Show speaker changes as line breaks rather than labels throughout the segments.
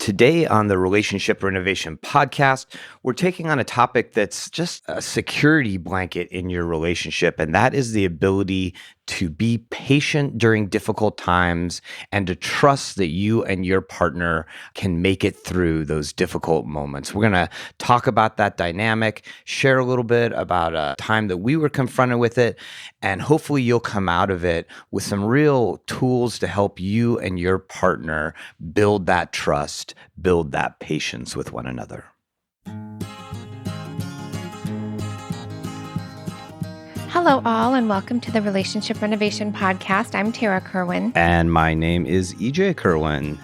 Today on the Relationship Renovation podcast, we're taking on a topic that's just a security blanket in your relationship, and that is the ability to be patient during difficult times and to trust that you and your partner can make it through those difficult moments. We're going to talk about that dynamic, share a little bit about a time that we were confronted with it, and hopefully you'll come out of it with some real tools to help you and your partner build that trust, build that patience with one another.
Hello, all, and welcome to the Relationship Renovation podcast. I'm Tarah Kerwin.
And my name is EJ Kerwin.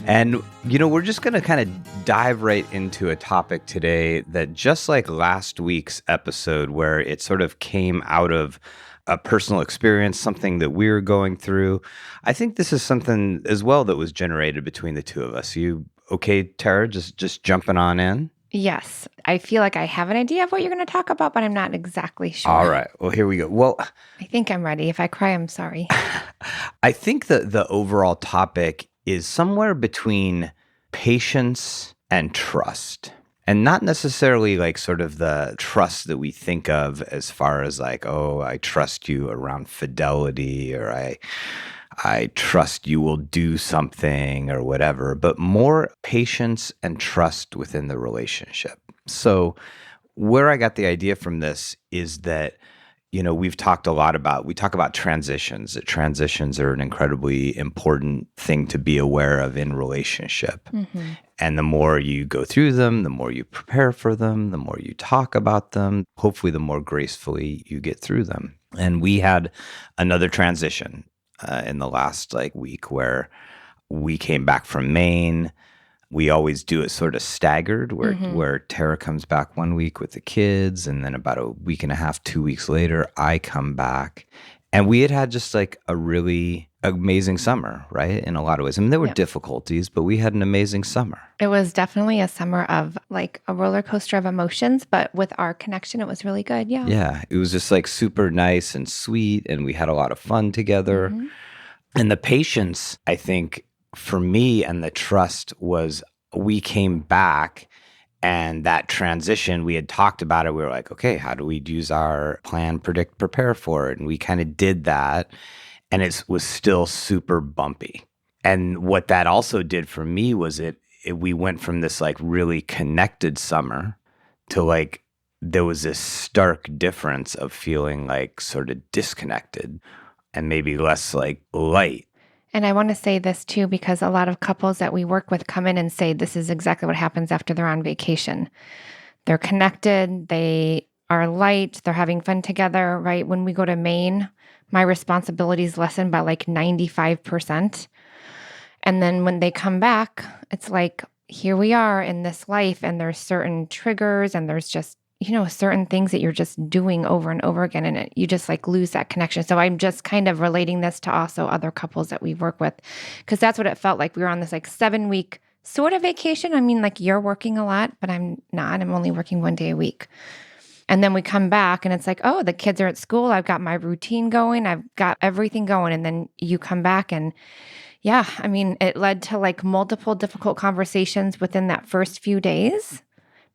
And, we're just going to kind of dive right into a topic today that, just like last week's episode, where it sort of came out of a personal experience, something that we were going through, I think this is something as well that was generated between the two of us. You okay, Tarah, just jumping on in?
Yes. I feel like I have an idea of what you're going to talk about, but I'm not exactly sure.
All right. Well, here we go. Well,
I think I'm ready. If I cry, I'm sorry.
I think that the overall topic is somewhere between patience and trust. And not necessarily like sort of the trust that we think of as far as like, oh, I trust you around fidelity, or I trust you will do something or whatever, but more patience and trust within the relationship. So where I got the idea from this is that, we talk about transitions, that transitions are an incredibly important thing to be aware of in relationship. Mm-hmm. And the more you go through them, the more you prepare for them, the more you talk about them, hopefully the more gracefully you get through them. And we had another transition in the last week where we came back from Maine. We always do it sort of staggered where Tarah comes back 1 week with the kids, and then about a week and a half, 2 weeks later, I come back. And we had just like a really amazing summer, right? In a lot of ways. I mean, there were difficulties, but we had an amazing summer.
It was definitely a summer of like a roller coaster of emotions, but with our connection, it was really good. Yeah.
Yeah. It was just like super nice and sweet, and we had a lot of fun together. Mm-hmm. And the patience, I think, for me, and the trust was, we came back, and that transition, we had talked about it. We were like, okay, how do we use our plan, predict, prepare for it? And we kind of did that, and it was still super bumpy. And what that also did for me was we went from this like really connected summer to like, there was this stark difference of feeling like sort of disconnected and maybe less like light.
And I want to say this too, because a lot of couples that we work with come in and say this is exactly what happens after they're on vacation. They're connected, they are light, they're having fun together, right? When we go to Maine, my responsibilities lessen by like 95%. And then when they come back, it's like, here we are in this life, and there's certain triggers, and there's just certain things that you're just doing over and over again, and you just like lose that connection. So I'm just kind of relating this to also other couples that we work with, because that's what it felt like. We were on this like 7-week sort of vacation. I mean, like, you're working a lot, but I'm not. I'm only working 1 day a week. And then we come back and it's like, oh, the kids are at school. I've got my routine going. I've got everything going. And then you come back and yeah, I mean, it led to like multiple difficult conversations within that first few days.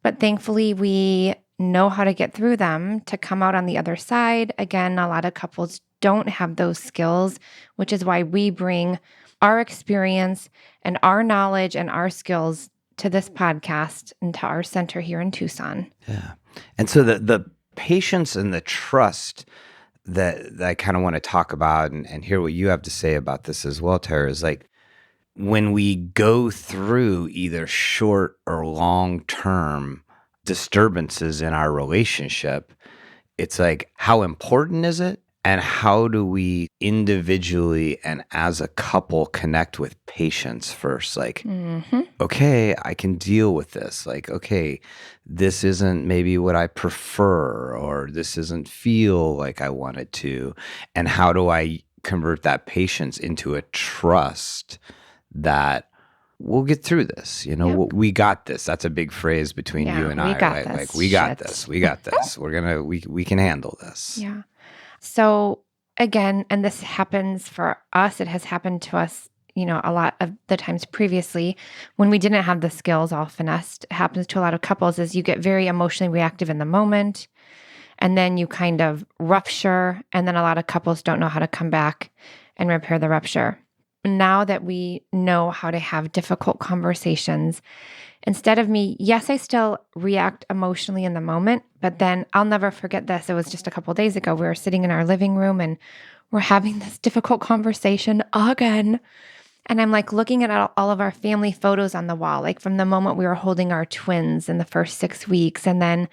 But thankfully, we know how to get through them to come out on the other side. Again, a lot of couples don't have those skills, which is why we bring our experience and our knowledge and our skills to this podcast and to our center here in Tucson.
Yeah. And so the patience and the trust that I kind of want to talk about and hear what you have to say about this as well, Tarah, is like, when we go through either short or long term disturbances in our relationship, it's like, how important is it? And how do we individually and as a couple connect with patience first? Like, okay, I can deal with this. Like, okay, this isn't maybe what I prefer, or this doesn't feel like I wanted to. And how do I convert that patience into a trust that we'll get through this?
Yep.
We got this. That's a big phrase between you and I, right? Like, we got this. We got this. We can handle this.
Yeah. So again, and this happens for us, it has happened to us a lot of the times previously when we didn't have the skills all finessed, it happens to a lot of couples, is you get very emotionally reactive in the moment and then you kind of rupture. And then a lot of couples don't know how to come back and repair the rupture. Now that we know how to have difficult conversations, instead of me, yes, I still react emotionally in the moment, but then I'll never forget this. It was just a couple of days ago. We were sitting in our living room and we're having this difficult conversation again. And I'm like looking at all of our family photos on the wall, like from the moment we were holding our twins in the first 6 weeks. And then,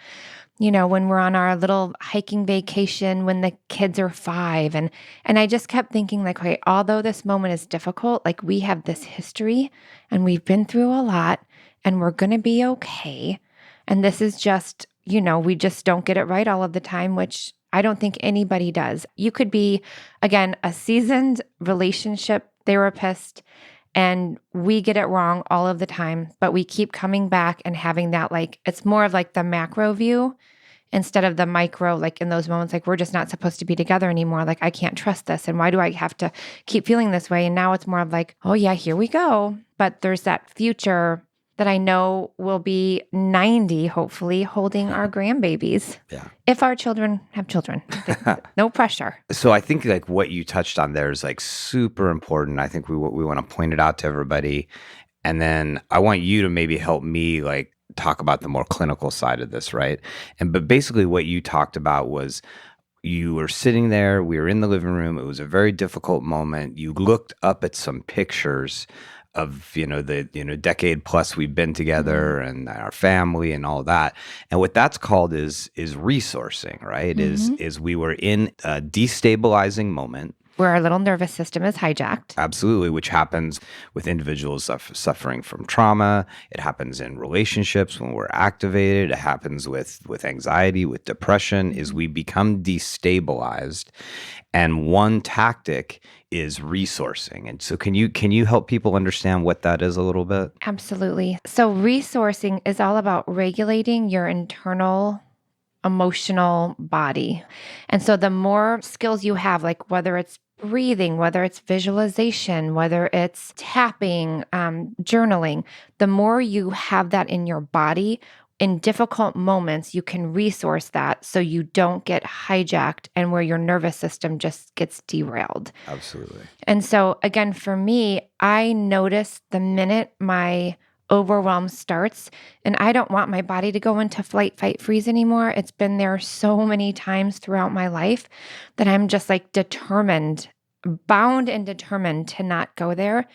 when we're on our little hiking vacation when the kids are 5. And I just kept thinking like, okay, although this moment is difficult, like we have this history and we've been through a lot and we're going to be okay. And this is just, we just don't get it right all of the time, which I don't think anybody does. You could be, again, a seasoned relationship therapist and we get it wrong all of the time, but we keep coming back and having that, like, it's more of like the macro view instead of the micro, like in those moments, like we're just not supposed to be together anymore. Like, I can't trust this. And why do I have to keep feeling this way? And now it's more of like, oh yeah, here we go. But there's that future that I know will be 90, hopefully, holding our grandbabies.
Yeah.
If our children have children. No pressure.
So I think like what you touched on there is like super important. I think we want to point it out to everybody. And then I want you to maybe help me like talk about the more clinical side of this, right? But basically what you talked about was you were sitting there, we were in the living room. It was a very difficult moment. You looked up at some pictures of, the decade plus we've been together and our family and all that. And what that's called is resourcing, right? Is we were in a destabilizing moment
where our little nervous system is hijacked.
Absolutely, which happens with individuals suffering from trauma. It happens in relationships when we're activated. It happens with anxiety, with depression, is we become destabilized. And one tactic is resourcing. And so can you help people understand what that is a little bit?
Absolutely. So resourcing is all about regulating your internal emotional body. And so the more skills you have, like whether it's breathing, whether it's visualization, whether it's tapping, journaling, the more you have that in your body, in difficult moments, you can resource that so you don't get hijacked and where your nervous system just gets derailed.
Absolutely.
And so again, for me, I notice the minute my overwhelm starts and I don't want my body to go into flight, fight, freeze anymore. It's been there so many times throughout my life that I'm just like bound and determined to not go there.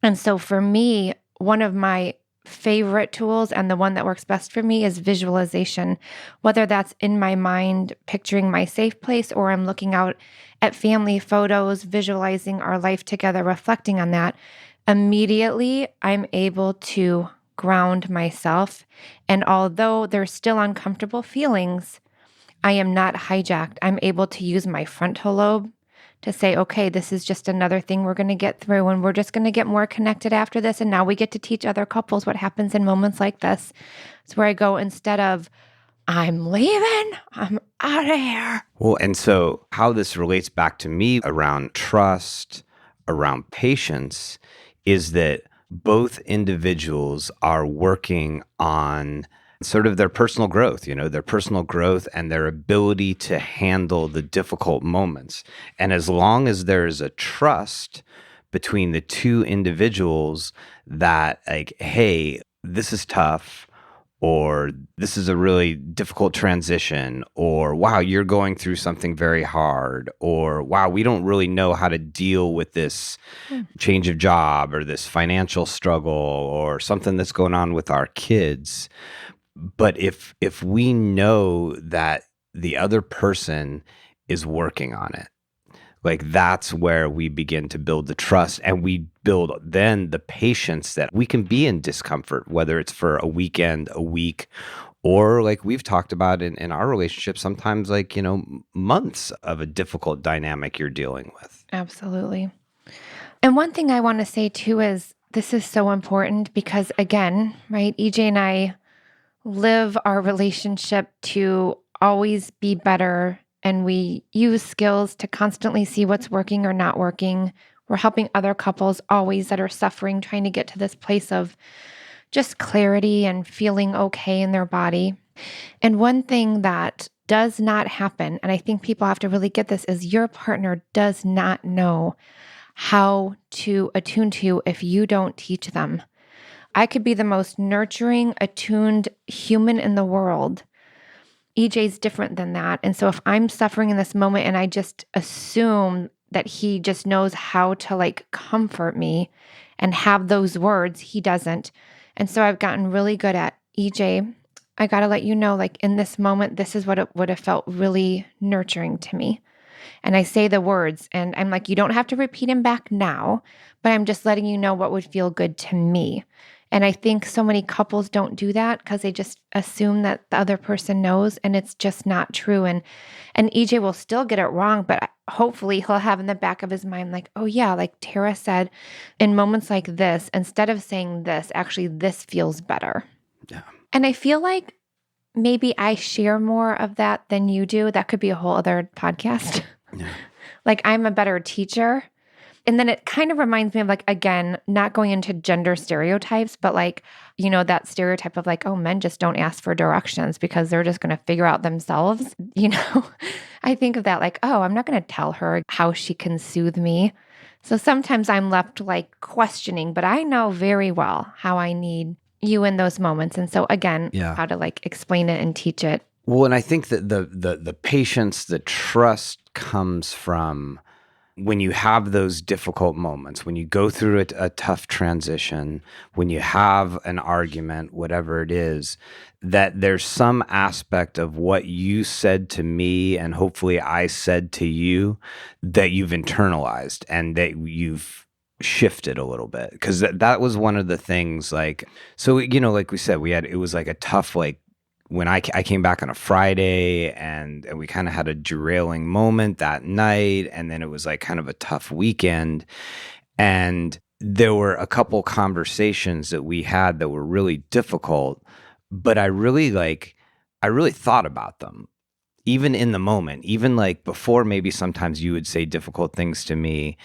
And so for me, one of my favorite tools and the one that works best for me is visualization, whether that's in my mind, picturing my safe place, or I'm looking out at family photos, visualizing our life together, reflecting on that. Immediately, I'm able to ground myself. And although there's still uncomfortable feelings, I am not hijacked. I'm able to use my frontal lobe to say, okay, this is just another thing we're going to get through, and we're just going to get more connected after this. And now we get to teach other couples what happens in moments like this. It's where I go, instead of, I'm leaving, I'm out of here.
Well, and so how this relates back to me around trust, around patience, is that both individuals are working on sort of their personal growth, and their ability to handle the difficult moments. And as long as there is a trust between the two individuals that like, hey, this is tough, or this is a really difficult transition, or wow, you're going through something very hard, or wow, we don't really know how to deal with this change of job or this financial struggle or something that's going on with our kids. But if we know that the other person is working on it, like that's where we begin to build the trust, and we build then the patience that we can be in discomfort, whether it's for a weekend, a week, or like we've talked about in our relationship, sometimes like, months of a difficult dynamic you're dealing with.
Absolutely. And one thing I want to say too is this is so important because, again, right, EJ and I live our relationship to always be better, and we use skills to constantly see what's working or not working. We're helping other couples always that are suffering, trying to get to this place of just clarity and feeling okay in their body. And one thing that does not happen, and I think people have to really get this, is your partner does not know how to attune to you if you don't teach them. I could be the most nurturing, attuned human in the world. EJ's different than that. And so if I'm suffering in this moment and I just assume that he just knows how to like comfort me and have those words, he doesn't. And so I've gotten really good at, EJ, I got to let you know, like in this moment, this is what it would have felt really nurturing to me. And I say the words and I'm like, you don't have to repeat them back now, but I'm just letting you know what would feel good to me. And I think so many couples don't do that because they just assume that the other person knows, and it's just not true. And EJ will still get it wrong, but hopefully he'll have in the back of his mind, like, oh yeah, like Tarah said, in moments like this, instead of saying this, actually this feels better.
Yeah.
And I feel like maybe I share more of that than you do. That could be a whole other podcast.
Yeah.
Like I'm a better teacher. And then it kind of reminds me of like, again, not going into gender stereotypes, but like, you know, that stereotype of like, oh, men just don't ask for directions because they're just going to figure out themselves. You know, I think of that like, oh, I'm not going to tell her how she can soothe me. So sometimes I'm left like questioning, but I know very well how I need you in those moments. And so again, how to like explain it and teach it.
Well, and I think that the patience, the trust comes from when you have those difficult moments, when you go through a tough transition, when you have an argument, whatever it is, that there's some aspect of what you said to me and hopefully I said to you that you've internalized and that you've shifted a little bit. Because that was one of the things, like, so, you know, like we said, it was like a tough, like, when I came back on a Friday and we kind of had a derailing moment that night, and then it was like kind of a tough weekend, and there were a couple conversations that we had that were really difficult, but I really thought about them even in the moment, even like before. Maybe sometimes you would say difficult things to me,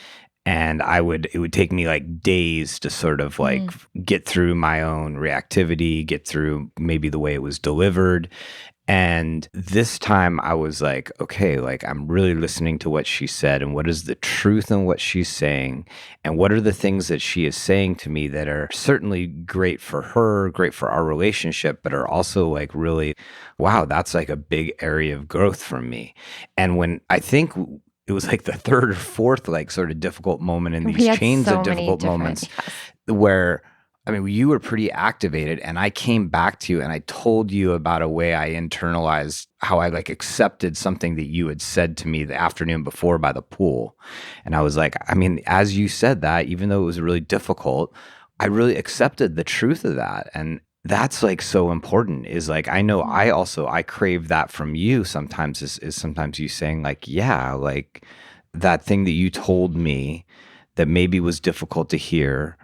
and it would take me like days to sort of like get through my own reactivity, get through maybe the way it was delivered. And this time I was like, okay, like I'm really listening to what she said and what is the truth in what she's saying and what are the things that she is saying to me that are certainly great for her, great for our relationship, but are also like really, wow, that's like a big area of growth for me. And when I think it was like the third or fourth like sort of difficult moment in these chains of difficult moments where, I mean, you were pretty activated and I came back to you and I told you about a way I internalized how I like accepted something that you had said to me the afternoon before by the pool. And I was like, I mean, as you said that, even though it was really difficult, I really accepted the truth of that. And that's like so important, is like, I know I crave that from you sometimes, is sometimes you saying like, yeah, like that thing that you told me that maybe was difficult to hear,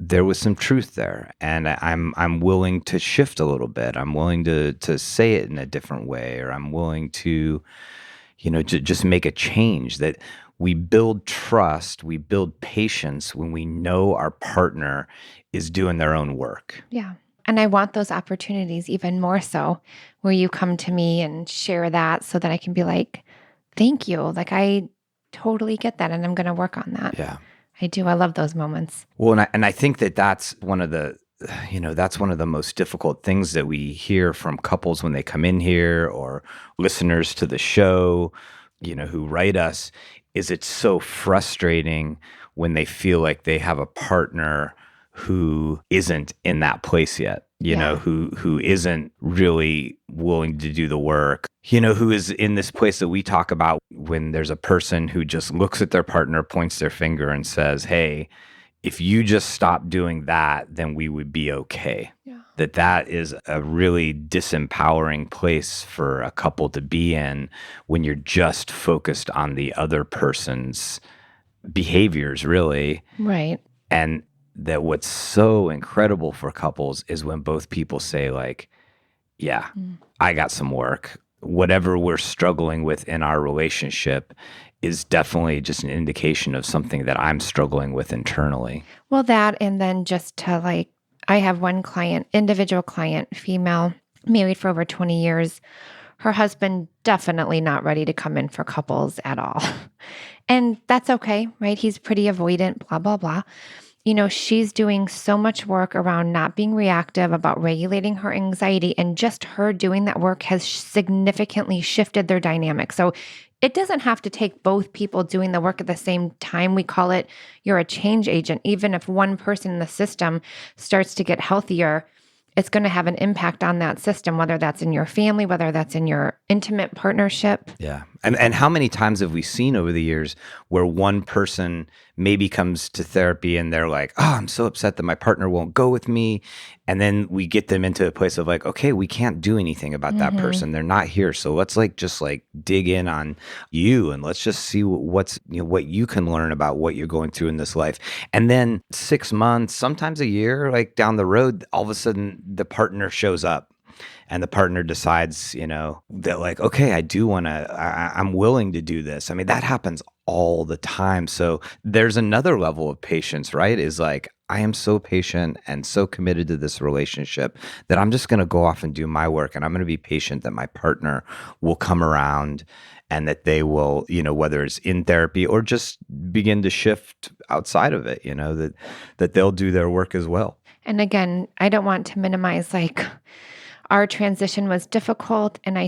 there was some truth there, and I'm willing to shift a little bit. I'm willing to say it in a different way, or I'm willing to, you know, to just make a change. That we build trust, we build patience when we know our partner is doing their own work.
Yeah. And I want those opportunities even more so, where you come to me and share that so that I can be like, thank you. Like I totally get that and I'm going to work on that.
Yeah.
I do. I love those moments.
Well, and I think that's one of the, you know, that's one of the most difficult things that we hear from couples when they come in here, or listeners to the show, you know, who write us, is it's so frustrating when they feel like they have a partner who isn't in that place yet, you know, who isn't really willing to do the work, you know, who is in this place that we talk about when there's a person who just looks at their partner, points their finger and says, hey, if you just stop doing that, then we would be okay. Yeah. That is a really disempowering place for a couple to be in when you're just focused on the other person's behaviors, really.
Right.
And that what's so incredible for couples is when both people say like, yeah, I got some work. whatever we're struggling with in our relationship is definitely just an indication of something that I'm struggling with internally.
Well, that, and then just to like, I have one client, individual client, female, married for over 20 years. Her husband definitely not ready to come in for couples at all. And that's okay, right? He's pretty avoidant, blah, blah, blah. She's doing so much work around not being reactive, about regulating her anxiety, and just her doing that work has significantly shifted their dynamic. So it doesn't have to take both people doing the work at the same time. We call it you're a change agent. Even if one person in the system starts to get healthier, it's going to have an impact on that system, whether that's in your family, whether that's in your intimate partnership.
Yeah. And how many times have we seen over the years where one person maybe comes to therapy and they're like, oh, I'm so upset that my partner won't go with me. And then we get them into a place of like, okay, we can't do anything about that person. They're not here. So let's just dig in on you and let's just see what you can learn about what you're going through in this life. And then 6 months, sometimes a year, like down the road, all of a sudden the partner shows up. And the partner decides, that like, okay, I'm willing to do this. I mean, that happens all the time. So there's another level of patience, right? Is like, I am so patient and so committed to this relationship that I'm just going to go off and do my work. And I'm going to be patient that my partner will come around and that they will, whether it's in therapy or just begin to shift outside of it, that they'll do their work as well.
And again, I don't want to minimize like, our transition was difficult, and I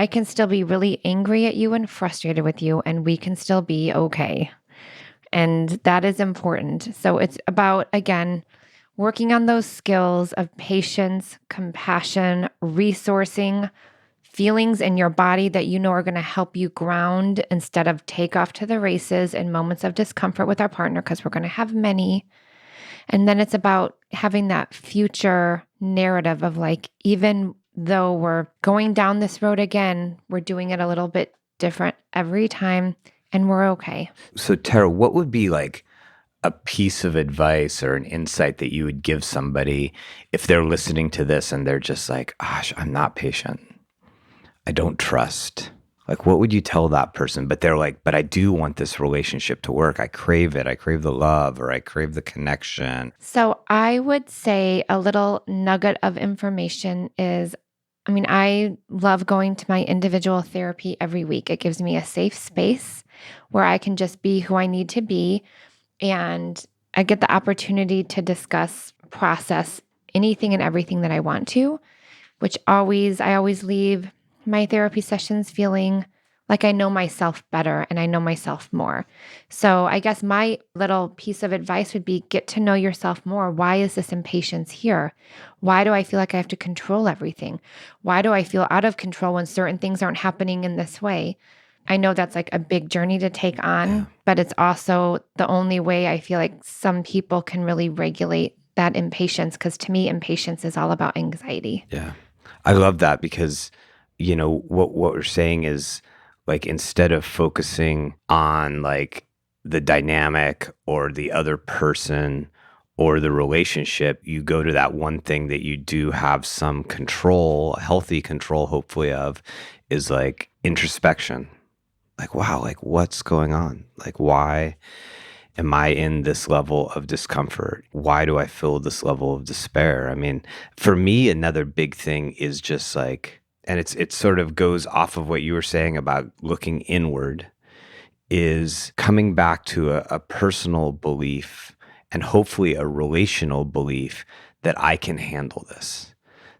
can still be really angry at you and frustrated with you, and we can still be okay. And that is important. So it's about, again, working on those skills of patience, compassion, resourcing, feelings in your body that are going to help you ground instead of take off to the races in moments of discomfort with our partner, because we're going to have many. And then it's about having that future narrative of like, even though we're going down this road again, we're doing it a little bit different every time, and we're okay.
So Tarah, what would be like a piece of advice or an insight that you would give somebody if they're listening to this and they're just like, gosh, I'm not patient. I don't trust. Like, what would you tell that person? But they're like, but I do want this relationship to work. I crave it. I crave the love, or I crave the connection.
So I would say a little nugget of information is, I love going to my individual therapy every week. It gives me a safe space where I can just be who I need to be. And I get the opportunity to discuss, process anything and everything that I want to, I always leave my therapy sessions feeling like I know myself better and I know myself more. So I guess my little piece of advice would be, get to know yourself more. Why is this impatience here? Why do I feel like I have to control everything? Why do I feel out of control when certain things aren't happening in this way? I know that's like a big journey to take on, but it's also the only way I feel like some people can really regulate that impatience, because to me, impatience is all about anxiety.
Yeah. I love that, because what we're saying is, like, instead of focusing on like the dynamic or the other person or the relationship, you go to that one thing that you do have some control, healthy control, hopefully, of, is like introspection. Like, wow, like what's going on? Like, why am I in this level of discomfort? Why do I feel this level of despair? I mean, for me, another big thing is just like, and it sort of goes off of what you were saying about looking inward, is coming back to a personal belief and hopefully a relational belief that I can handle this,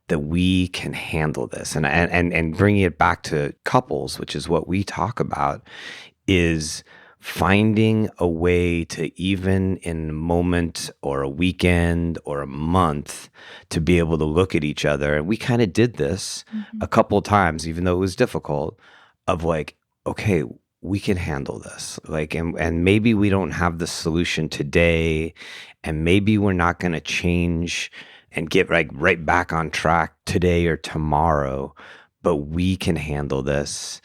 that we can handle this. And bringing it back to couples, which is what we talk about, is finding a way to, even in a moment or a weekend or a month, to be able to look at each other. And we kind of did this a couple of times, even though it was difficult, of like, okay, we can handle this. Like, and maybe we don't have the solution today, and maybe we're not going to change and get right back on track today or tomorrow, but we can handle this.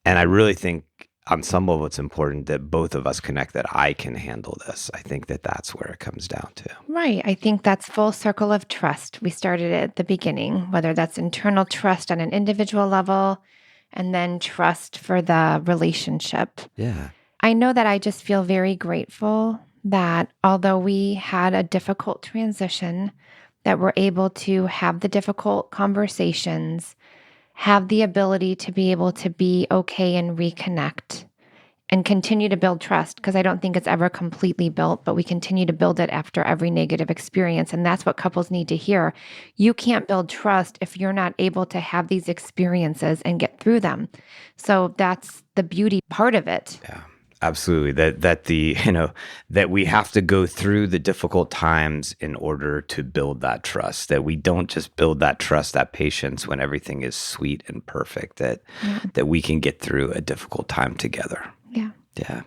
And I really think on some level, it's important that both of us connect that I can handle this. I think that that's where it comes down to.
Right. I think that's full circle of trust. We started at the beginning, whether that's internal trust on an individual level and then trust for the relationship.
Yeah.
I know that I just feel very grateful that although we had a difficult transition, that we're able to have the difficult conversations, have the ability to be able to be okay and reconnect and continue to build trust, because I don't think it's ever completely built, but we continue to build it after every negative experience. And that's what couples need to hear. You can't build trust if you're not able to have these experiences and get through them. So that's the beauty part of it.
Yeah. Absolutely. That we have to go through the difficult times in order to build that trust, that we don't just build that trust, that patience when everything is sweet and perfect, that we can get through a difficult time together.
Yeah.
Yeah.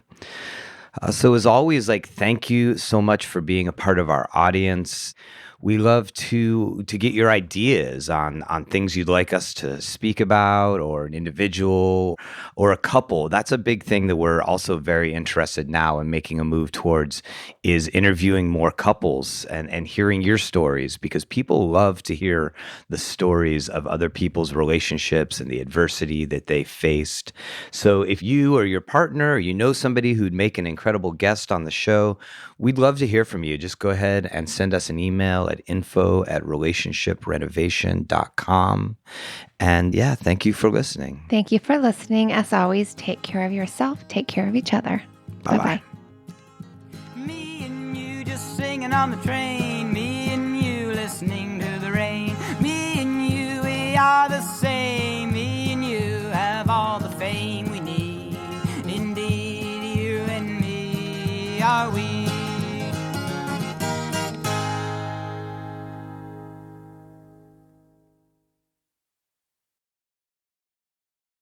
So as always, thank you so much for being a part of our audience. We love to get your ideas on things you'd like us to speak about, or an individual or a couple. That's a big thing that we're also very interested now in making a move towards, is interviewing more couples and hearing your stories, because people love to hear the stories of other people's relationships and the adversity that they faced. So if you or your partner, or you know somebody who'd make an incredible guest on the show, we'd love to hear from you. Just go ahead and send us an email at info@relationshiprenovation.com. And yeah, thank you for listening.
Thank you for listening. As always, take care of yourself, take care of each other. Bye-bye.
Me and you just singing on the train, me and you listening to the rain, me and you, we are the same, me and you have all the fame we need. Indeed, you and me are we.